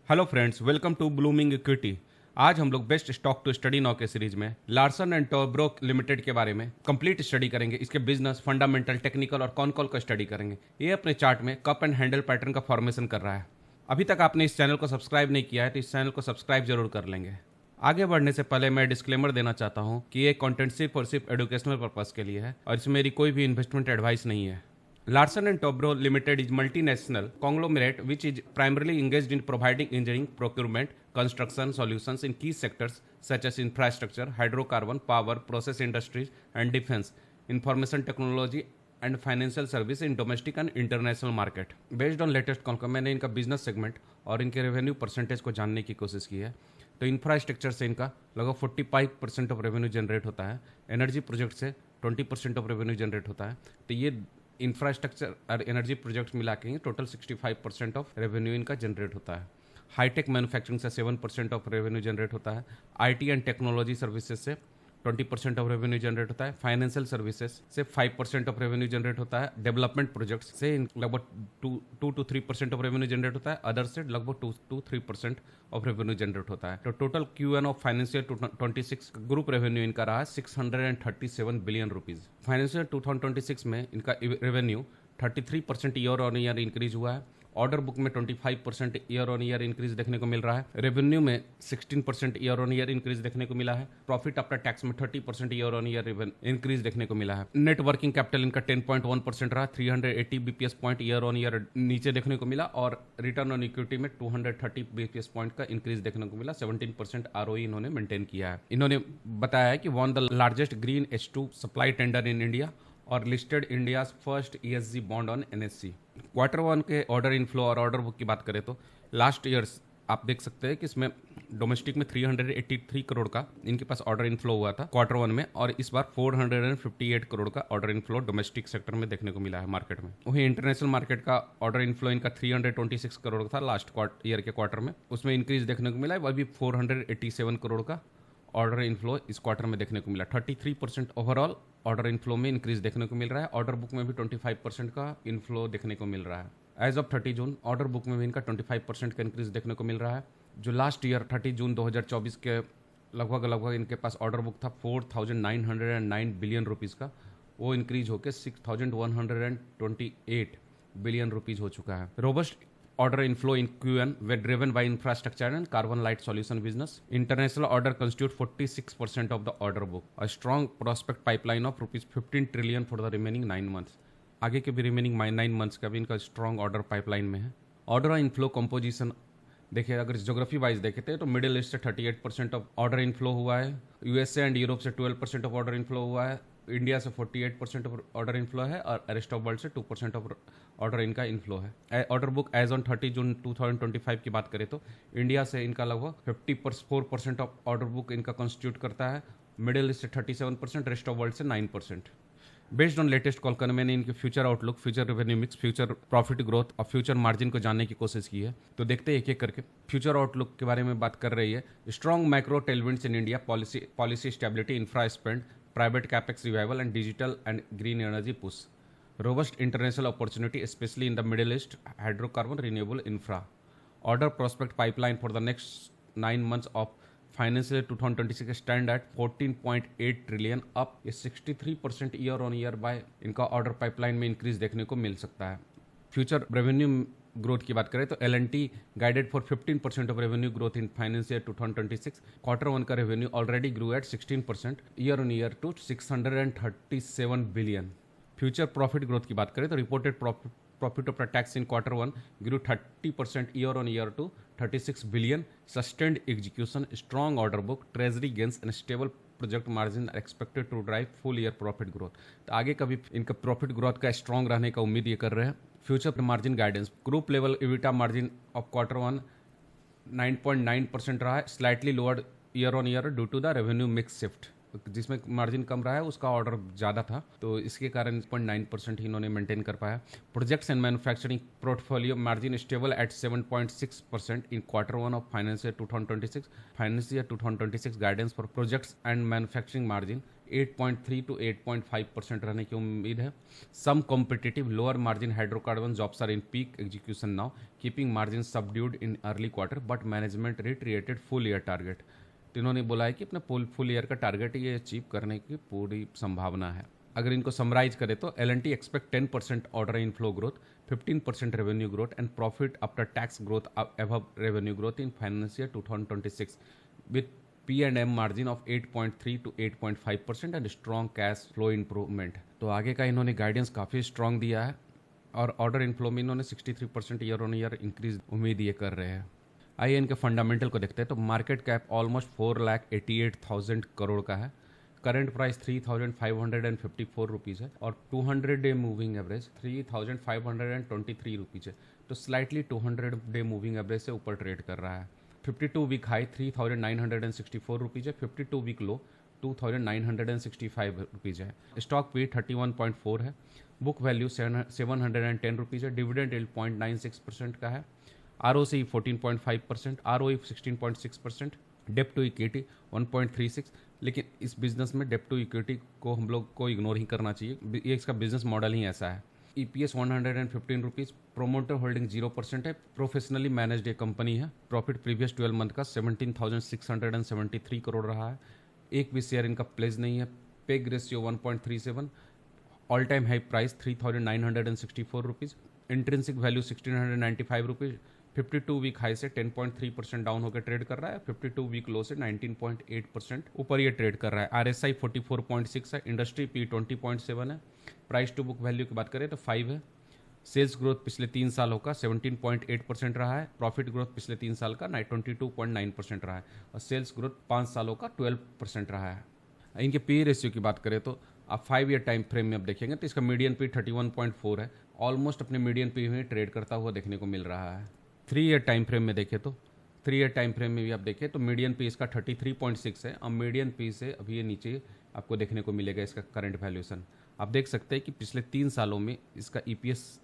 Hello friends, welcome to blooming equity. आज हम लोग best stock to study now के सीरीज में लार्सन एंड टोब्रो लिमिटेड के बारे में कंप्लीट स्टडी करेंगे। इसके बिजनेस, फंडामेंटल, टेक्निकल और कौन कॉल का स्टडी करेंगे। ये अपने चार्ट में कप एंड हैंडल पैटर्न का फॉर्मेशन कर रहा है। अभी तक आपने इस चैनल को सब्सक्राइब नहीं किया है तो इस चैनल को सब्सक्राइब जरूर कर लेंगे। आगे बढ़ने से पहले मैं डिस्क्लेमर देना चाहता हूँ कि ये कंटेंट सिर्फ और सिर्फ एजुकेशनल पर्पज के लिए है और इसमें मेरी कोई भी इन्वेस्टमेंट एडवाइस नहीं है। Larsen and Toubro Limited is multinational conglomerate which is primarily engaged in providing engineering, procurement, construction solutions in key sectors such as infrastructure, hydrocarbon, power, process industries, and defense, information technology, and financial service in domestic and international market. Based on latest call मैंने इनका business segment और इनके revenue percentage को जानने की कोशिश की है। तो इंफ्रास्ट्रक्चर से इनका लगभग 45% ऑफ रेवेन्यू जनरेट होता है। एनर्जी प्रोजेक्ट से 20% ऑफ रेवेन्यू जनरेट होता है। तो ये इंफ्रास्ट्रक्चर और एनर्जी प्रोजेक्ट्स मिला के टोटल 65% ऑफ रेवेन्यू इनका जनरेट होता है। हाईटेक मैन्युफैक्चरिंग से 7% ऑफ रेवेन्यू जनरेट होता है। आईटी एंड टेक्नोलॉजी सर्विसेज से 20% ऑफ रेवेन्यू जनरेट होता है। फाइनेंशियल सर्विसेज से 5% ऑफ रेवेन्यू जनरेट होता है। डेवलपमेंट प्रोजेक्ट्स से लगभग 2 to 3% ऑफ रेवेन्यू जनरेट होता है। अदर से लगभग 2 to 3% ऑफ रेवेन्यू जनरेट होता है। तो total Q1 of financial 26 group revenue इनका रहा 637 बिलियन रुपीज। फाइनेंशियल 2026 में इनका revenue 33% year on year increase हुआ है। ऑर्डर बुक में 25% ईयर ऑन ईयर इंक्रीज देखने को मिल रहा है। रेवेन्यू में 16% ईयर ऑन ईयर इंक्रीज देखने को मिला है। प्रॉफिट आफ्टर टैक्स में 30% ईयर ऑन ईयर इंक्रीज देखने को मिला है। नेट वर्किंग कैपिटल इनका 10.1% रहा, 380 BPS point year on year नीचे देखने को मिला। और रिटर्न ऑन इक्विटी में 230 बीपीएस पॉइंट का इंक्रीज देखने को मिला। 17% आरओई इन्होंने मेंटेन किया है। इन्होंने बताया है कि one the largest green H2 supply tender in India और listed India's first ESG bond on NSE। Q1 के ऑर्डर इनफ्लो और ऑर्डर बुक की बात करें तो लास्ट ईयर्स आप देख सकते हैं कि इसमें डोमेस्टिक में 383 करोड़ का इनके पास ऑर्डर इनफ्लो हुआ था Q1 में, और इस बार 458 करोड़ का ऑर्डर इनफ्लो डोमेस्टिक सेक्टर में देखने को मिला है मार्केट में। वहीं इंटरनेशनल मार्केट का ऑर्डर इनफ्लो इनका 326 करोड़ था लास्ट ईयर के क्वार्टर में, उसमें इंक्रीज देखने को मिला है। अभी 487 करोड़ का ऑर्डर इनफ्लो इस क्वार्टर में देखने को मिला। 33% ओवरऑल ऑर्डर इनफ्लो में इंक्रीज देखने को मिल रहा है। ऑर्डर बुक में भी 25% का इनफ्लो देखने को मिल रहा है। As of 30 June order book में भी इनका 25% का इंक्रीज देखने को मिल रहा है। जो लास्ट ईयर 30 जून 2024 के लगभग इनके पास ऑर्डर बुक था 4,909 बिलियन रुपीज़ का, वो इंक्रीज होकर 6,128 बिलियन रुपीज़ हो चुका है। Robust order inflow in Q1 were driven by infrastructure and carbon light solution business. International order constitute 46% of the order book. A strong prospect pipeline of rupees 15 trillion for the remaining 9 months. आगे के भी remaining 9 months का भी इनका strong order pipeline में है। Order inflow composition देखिए, अगर ज्योग्राफी वाइज देखते तो मिडिल ईस्ट से 38% ऑफ ऑर्डर इनफ्लो हुआ है। यूएसए एंड यूरोप से 12% ऑफ ऑर्डर इनफ्लो हुआ है। इंडिया से 48% ऑफ ऑर्डर इनफ्लो है और रेस्ट ऑफ वर्ल्ड से 2% ऑफ ऑर्डर इनका इनफ्लो है। ऑर्डर बुक एज ऑन 30 जून 2025 की बात करें तो इंडिया से इनका लगभग 54% ऑफ ऑर्डर बुक इनका कॉन्स्टिट्यूट करता है। मिडिल ईस्ट से 37%, रेस्ट ऑफ वर्ल्ड से 9%। बेस्ड ऑन लेटेस्ट कॉल करने मैंने इनके future outlook, future revenue mix, future profit growth और फ्यूचर मार्जिन को जानने की कोशिश की है। तो देखते हैं एक एक करके। फ्यूचर आउटलुक के बारे में बात कर रही है। Strong micro tailwinds in India, policy stability, infra spend, private capex revival and digital and green energy push. Robust international opportunity, especially in the Middle East, hydrocarbon, renewable infra. Order prospect pipeline for the next 9 months of financial year 2026 stand at 14.8 trillion, up 63% year on year by इनका order pipeline में increase देखने को मिल सकता है। Future revenue growth की बात करें तो L&T guided for 15% of revenue growth in financial 2026। Q1 का revenue already grew at 16% year on year to 637 billion. Future profit growth की बात करें तो reported profit after tax in Q1 grew 30% year on year to 36 billion. Sustained execution, strong order book, treasury gains and stable project margin expected to drive full year profit growth. तो आगे का भी इनका profit growth का strong रहने का उम्मीद ये कर रहे हैं। Future margin guidance, group level EBITDA margin of Q1 9.9% रहा है, slightly lowered year on year due to the revenue mix shift. जिसमें मार्जिन कम रहा है उसका ऑर्डर ज़्यादा था, तो इसके कारण 0.9% ही इन्होंने मेंटेन कर पाया। Projects and manufacturing portfolio margin stable at 7.6% in Q1 of financial 2026। Financial 2026 guidance for projects and manufacturing margin 8.3 to 8.5% रहने की उम्मीद है। Some competitive lower margin hydrocarbon jobs are in peak execution now, keeping margin subdued in early quarter, but management reiterated full year target. तो इन्होंने बोला है कि अपना फुल ईयर का टारगेट ये अचीव करने की पूरी संभावना है। अगर इनको समराइज करें तो L&T expect 10% order inflow growth, 15% revenue growth and profit after tax growth above revenue growth in financial 2026 with P&M margin of 8.3 to 8.5% and strong cash flow improvement. तो आगे का इन्होंने गाइडेंस काफ़ी स्ट्रॉन्ग दिया है और ऑर्डर इनफ्लो में इन्होंने 63% ईयर ऑन ईयर इंक्रीज उम्मीद ये कर रहे हैं। आइए इनके फंडामेंटल को देखते हैं। तो मार्केट कैप ऑलमोस्ट 4,88,000 करोड़ का है, करंट प्राइस 3,554 रुपीज़ है और 200 डे मूविंग एवरेज 3,523 रुपीज़ है। तो स्लाइटली 200 डे मूविंग एवरेज से ऊपर ट्रेड कर रहा है। 52 वीक हाई 3,964 रुपीज़ है, 52 वीक लो 2,965 रुपीज़ है। स्टॉक पी 31.4 है, बुक वैल्यू 710 रुपीज़ है, डिविडेंड यील्ड 0.96% का है, ROCE 14.5%, ROE 16.6%, डेप्ट टू इक्विटी 1.36। लेकिन इस बिजनेस में डेप्ट टू इक्विटी को हम लोग को इग्नोर ही करना चाहिए, ये इसका बिजनेस मॉडल ही ऐसा है। EPS 115 रुपीज़, प्रोमोटर होल्डिंग 0% है, प्रोफेशनली मैनेज्ड एक कंपनी है। प्रॉफिट प्रीवियस 12 मंथ का 17,673 करोड़ रहा है। एक भी शेयर इनका प्लेज नहीं है। PEG ratio 1.37, all time high price 3,964 rupees, intrinsic value 1,695 rupees. 52 week high से 10.3% डाउन होकर ट्रेड कर रहा है, 52 वीक लो से 19.8% ऊपर ये ट्रेड कर रहा है। RSI 44.6 है, इंडस्ट्री P 20.7 है, प्राइस टू बुक वैल्यू की बात करें तो 5 है। सेल्स ग्रोथ पिछले 3 सालों का 17.8% रहा है, प्रॉफिट ग्रोथ पिछले 3 साल का 22.9% रहा है और सेल्स ग्रोथ 5 सालों का 12% रहा है। इनके पी रेशियो की बात करें तो आप 5 ईयर टाइम फ्रेम में अब देखेंगे तो इसका मीडियन पी 31.4 है, ऑलमोस्ट अपने मीडियन पी में ट्रेड करता हुआ देखने को मिल रहा है। 3 ईयर टाइम फ्रेम में देखें तो 3 ईयर टाइम फ्रेम में भी आप देखें तो मीडियन पी इसका 33.6 है और मीडियन पी से अभी ये नीचे आपको देखने को मिलेगा इसका करंट वैल्यूएशन। आप देख सकते हैं कि पिछले 3 सालों में इसका EPS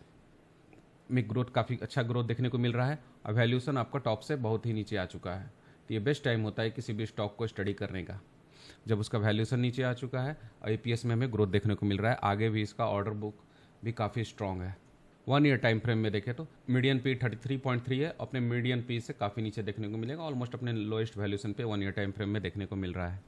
में ग्रोथ काफ़ी अच्छा ग्रोथ देखने को मिल रहा है और वैल्यूएशन आपका टॉप से बहुत ही नीचे आ चुका है। तो ये बेस्ट टाइम होता है किसी भी स्टॉक को स्टडी करने का, जब उसका वैल्यूएशन नीचे आ चुका है और EPS में हमें ग्रोथ देखने को मिल रहा है। आगे भी इसका ऑर्डर बुक भी काफ़ी स्ट्रॉन्ग है। 1 ईयर टाइम फ्रेम में देखें तो मीडियन पी 33.3 है, अपने मीडियन पी से काफ़ी नीचे देखने को मिलेगा, ऑलमोस्ट अपने लोएस्ट वैल्यूएशन पे 1 ईयर टाइम फ्रेम में देखने को मिल रहा है।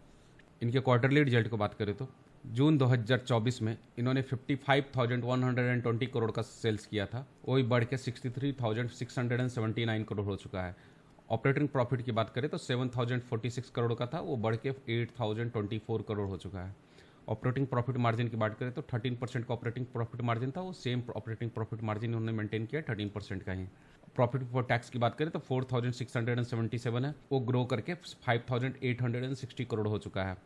इनके क्वार्टरली रिजल्ट को बात करें तो जून 2024 में इन्होंने 55,120 करोड़ का सेल्स किया था, वही बढ़ के 63,679 करोड़ हो चुका है। ऑपरेटिंग प्रॉफिट की बात करें तो 7,046 करोड़ का था, वो बढ़ के 8,024 करोड़ हो चुका है। ऑपरेटिंग प्रॉफिट मार्जिन की बात करें तो 13% का ऑपरेटिंग प्रॉफिट मार्जिन था, वो सेम ऑपरेटिंग प्रॉफिट मार्जिन उन्होंने मेंटेन किया 13% का ही। प्रॉफिट बिफोर टैक्स की बात करें तो 4,677 है, वो ग्रो करके 5,860 करोड़ हो चुका है।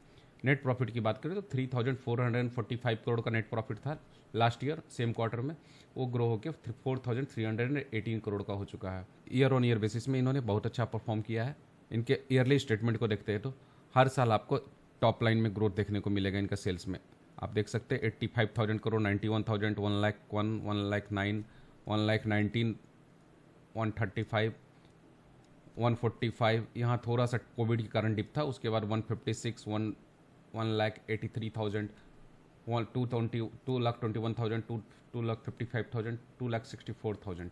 नेट प्रॉफिट की बात करें तो 3,445 करोड़ का नेट प्रॉफिट था लास्ट ईयर सेम क्वार्टर में, वो ग्रो होकर 4,318 करोड़ का हो चुका है। ईयर ऑन ईयर बेसिस में इन्होंने बहुत अच्छा परफॉर्म किया है। इनके ईयरली स्टेटमेंट को देखते हैं तो हर साल आपको टॉप लाइन में ग्रोथ देखने को मिलेगा इनका सेल्स में। आप देख सकते हैं 85,000 करोड़, 91,000, 1,01,000, 1,09,000, 1,19,000, 135, 145। यहाँ थोड़ा सा कोविड के कारण डिप था, उसके बाद 156, 1,83,000, 2,21,000, 2,55,000, 2,64,000।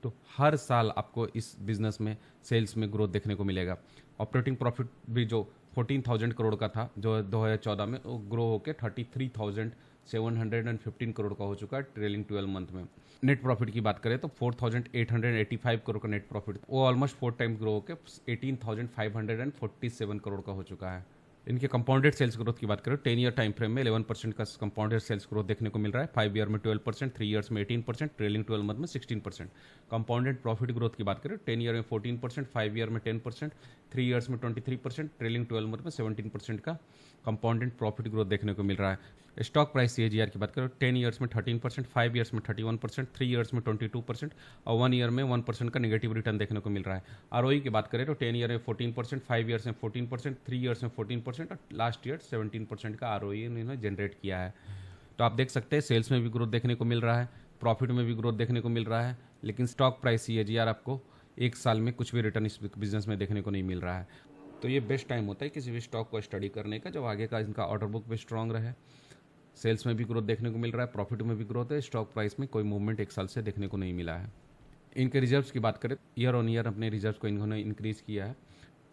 तो हर साल आपको इस बिजनेस में सेल्स में ग्रोथ देखने को मिलेगा। ऑपरेटिंग प्रॉफिट भी जो 14,000 करोड़ का था जो 2014 में, वो ग्रो होकर 33,715 करोड़ का हो चुका है ट्रेलिंग 12 मंथ में। नेट प्रॉफिट की बात करें तो 4,885 करोड़ का नेट प्रॉफिट, वो ऑलमोस्ट 4 टाइम्स ग्रो होकर 18,547 करोड़ का हो चुका है। इनके कंपाउंडेड सेल्स ग्रोथ की बात करें 10 ईयर टाइम फ्रेम में 11% का कंपाउंडेड सेल्स ग्रोथ देखने को मिल रहा है, 5 ईयर में 12%, 3 ईयर्स में 18%, ट्रेलिंग 12 मंथ में 16%। कंपाउंडेड प्रॉफिट ग्रोथ की बात करें 10 ईयर में 14%, 5 ईयर में 10%, 3 ईयर्स में 23%, ट्रेलिंग 12 मंथ में 17% का कंपाउंडेड प्रॉफिट ग्रोथ देखने को मिल रहा है। स्टॉक प्राइस CAGR की बात करें 10 ईयर्स में 13%, 5 ईयर्स में 31%, 3 ईयर्स में 22% और 1 ईयर में 1% का नेगेटिव रिटर्न देखने को मिल रहा है। ROE की बात करें तो 10 ईयर में 14%, 5 ईयर्स में 14%, 3 ईयर्स में 14% और लास्ट ईयर 17% का ROE इन्होंने जनरेट किया है। तो आप देख सकते हैं सेल्स में भी ग्रोथ देखने को मिल रहा है, प्रॉफिट में भी ग्रोथ देखने को मिल रहा है, लेकिन स्टॉक प्राइस CAGR आपको एक साल में कुछ भी रिटर्न इस बिजनेस में देखने को नहीं मिल रहा है। तो ये बेस्ट टाइम होता है किसी भी स्टॉक को स्टडी करने का जब आगे का इनका ऑर्डर बुक भी स्ट्रांग रहे, सेल्स में भी ग्रोथ देखने को मिल रहा है, प्रॉफिट में भी ग्रोथ है, स्टॉक प्राइस में कोई मूवमेंट एक साल से देखने को नहीं मिला है। इनके रिजर्व्स की बात करें, ईयर ऑन ईयर अपने रिजर्व्स को इन्होंने इंक्रीज़ किया है।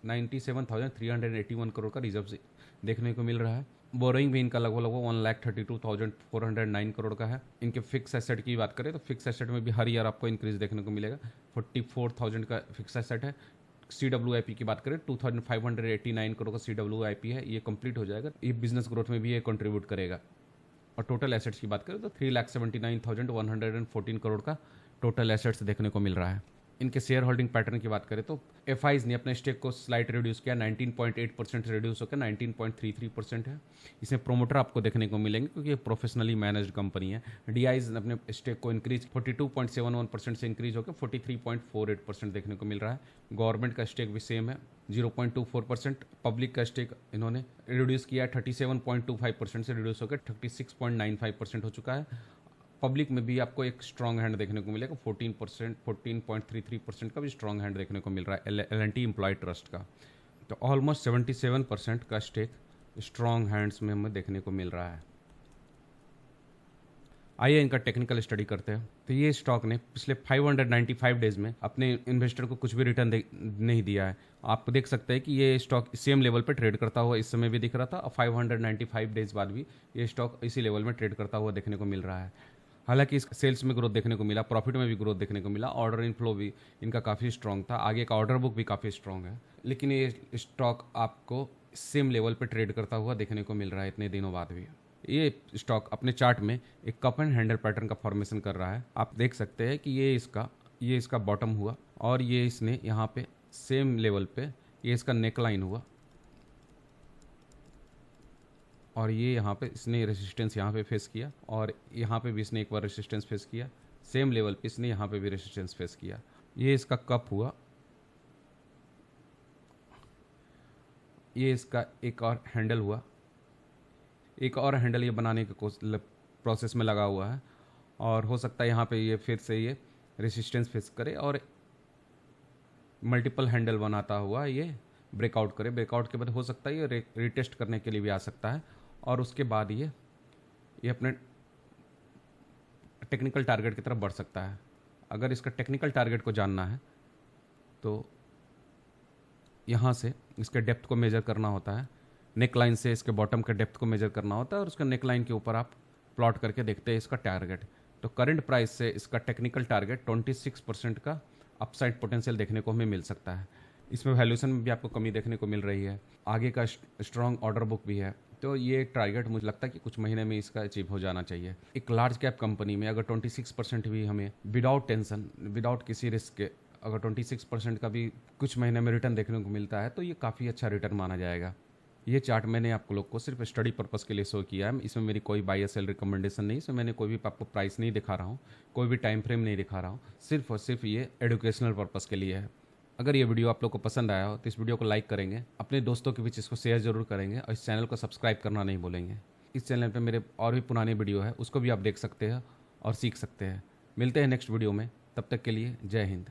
97,381 करोड़ का रिजर्व देखने को मिल रहा है। बोरोइंग भी इनका लगभग 1,32,409 करोड़ का है। इनके फिक्स एसेट की बात करें तो फिक्स एसेट में भी हर ईयर आपको इंक्रीज देखने को मिलेगा। 44,000 का फिक्स एसेट है। CWIP की बात करें 2,589 करोड़ का CWIP है, ये कंप्लीट हो जाएगा, ये बिजनेस ग्रोथ में भी ये कंट्रीब्यूट करेगा। और टोटल एसेट्स की बात करें तो 3,79,114 करोड़ का टोटल एसेट्स देखने को मिल रहा है। इनके शेयर होल्डिंग पैटर्न की बात करें तो FIs ने अपने स्टेक को स्लाइट रिड्यूस किया, 19.8% रिड्यूस होकर 19.33% है। इसमें प्रोमोटर आपको देखने को मिलेंगे क्योंकि ये प्रोफेशनली मैनेज्ड कंपनी है। DIs ने अपने स्टेक को इंक्रीज 42.71% से इंक्रीज होकर 43.48% देखने को मिल रहा है। गवर्नमेंट का स्टेक भी सेम है, 0.24%। पब्लिक का स्टेक इन्होंने रिड्यूस किया, 37.25% से रिड्यूस होकर 36.95% हो चुका है। पब्लिक में भी आपको एक स्ट्रॉन्ग हैंड देखने को मिलेगा, 14.33% का भी स्ट्रॉन्ग हैंड देखने को मिल रहा है L&T एम्प्लॉय ट्रस्ट का। तो ऑलमोस्ट 77% का स्टेक स्ट्रॉन्ग हैंड्स में हमें देखने को मिल रहा है। आइए इनका टेक्निकल स्टडी करते हैं। तो ये स्टॉक ने पिछले 595 डेज में अपने इन्वेस्टर को कुछ भी रिटर्न नहीं दिया है। आप देख सकते हैं कि ये स्टॉक सेम लेवल पे ट्रेड करता हुआ इस समय भी दिख रहा था और 595 डेज बाद भी ये स्टॉक इसी लेवल में ट्रेड करता हुआ देखने को मिल रहा है। हालांकि इस सेल्स में ग्रोथ देखने को मिला, प्रॉफिट में भी ग्रोथ देखने को मिला, ऑर्डर इनफ्लो भी इनका काफ़ी स्ट्रॉन्ग था, आगे का ऑर्डर बुक भी काफ़ी स्ट्रॉन्ग है। लेकिन ये स्टॉक आपको सेम लेवल पे ट्रेड करता हुआ देखने को मिल रहा है इतने दिनों बाद भी। ये स्टॉक अपने चार्ट में एक कप एंड हैंडल पैटर्न का फॉर्मेशन कर रहा है। आप देख सकते हैं कि ये इसका बॉटम हुआ और ये इसने यहाँ पे सेम लेवल पे ये इसका नेक लाइन हुआ और ये यहाँ पे इसने रेसिस्टेंस यहाँ पे फेस किया और यहाँ पे भी इसने एक बार रेसिस्टेंस फेस किया, सेम लेवल पे इसने यहाँ पे भी रेसिस्टेंस फेस किया। ये इसका कप हुआ, ये इसका एक और हैंडल हुआ, एक और हैंडल ये बनाने के प्रोसेस में लगा हुआ है और हो सकता है यहाँ पे ये फिर से ये रेसिस्टेंस फेस करे और मल्टीपल हैंडल बनाता हुआ ये ब्रेकआउट करे। ब्रेकआउट के बाद हो सकता है ये रिटेस्ट करने के लिए भी आ सकता है और उसके बाद ये अपने टेक्निकल टारगेट की तरफ बढ़ सकता है। अगर इसका टेक्निकल टारगेट को जानना है तो यहाँ से इसके डेप्थ को मेजर करना होता है, नेक लाइन से इसके बॉटम के डेप्थ को मेजर करना होता है और उसका नेक लाइन के ऊपर आप प्लॉट करके देखते हैं इसका टारगेट। तो करंट प्राइस से इसका टेक्निकल टारगेट 26% का अपसाइड पोटेंशियल देखने को हमें मिल सकता है। इसमें वैल्यूएशन में भी आपको कमी देखने को मिल रही है, आगे का स्ट्रॉन्ग ऑर्डर बुक भी है। तो ये टारगेट मुझे लगता है कि कुछ महीने में इसका अचीव हो जाना चाहिए। एक लार्ज कैप कंपनी में अगर 26% भी हमें विदाउट टेंशन, विदाउट किसी रिस्क के अगर 26% का भी कुछ महीने में रिटर्न देखने को मिलता है तो ये काफ़ी अच्छा रिटर्न माना जाएगा। ये चार्ट मैंने आप लोग को सिर्फ स्टडी पर्पस के लिए शो किया है, इसमें मेरी कोई बाय या सेल रिकमेंडेशन नहीं, इसमें मैंने कोई भी आपको प्राइस नहीं दिखा रहा हूँ, कोई भी टाइम फ्रेम नहीं दिखा रहा हूँ, सिर्फ और सिर्फ ये एजुकेशनल पर्पस के लिए है। अगर ये वीडियो आप लोग को पसंद आया हो तो इस वीडियो को लाइक करेंगे, अपने दोस्तों के बीच इसको शेयर जरूर करेंगे और इस चैनल को सब्सक्राइब करना नहीं भूलेंगे। इस चैनल पे मेरे और भी पुराने वीडियो है, उसको भी आप देख सकते हैं और सीख सकते हैं। मिलते हैं नेक्स्ट वीडियो में, तब तक के लिए जय हिंद।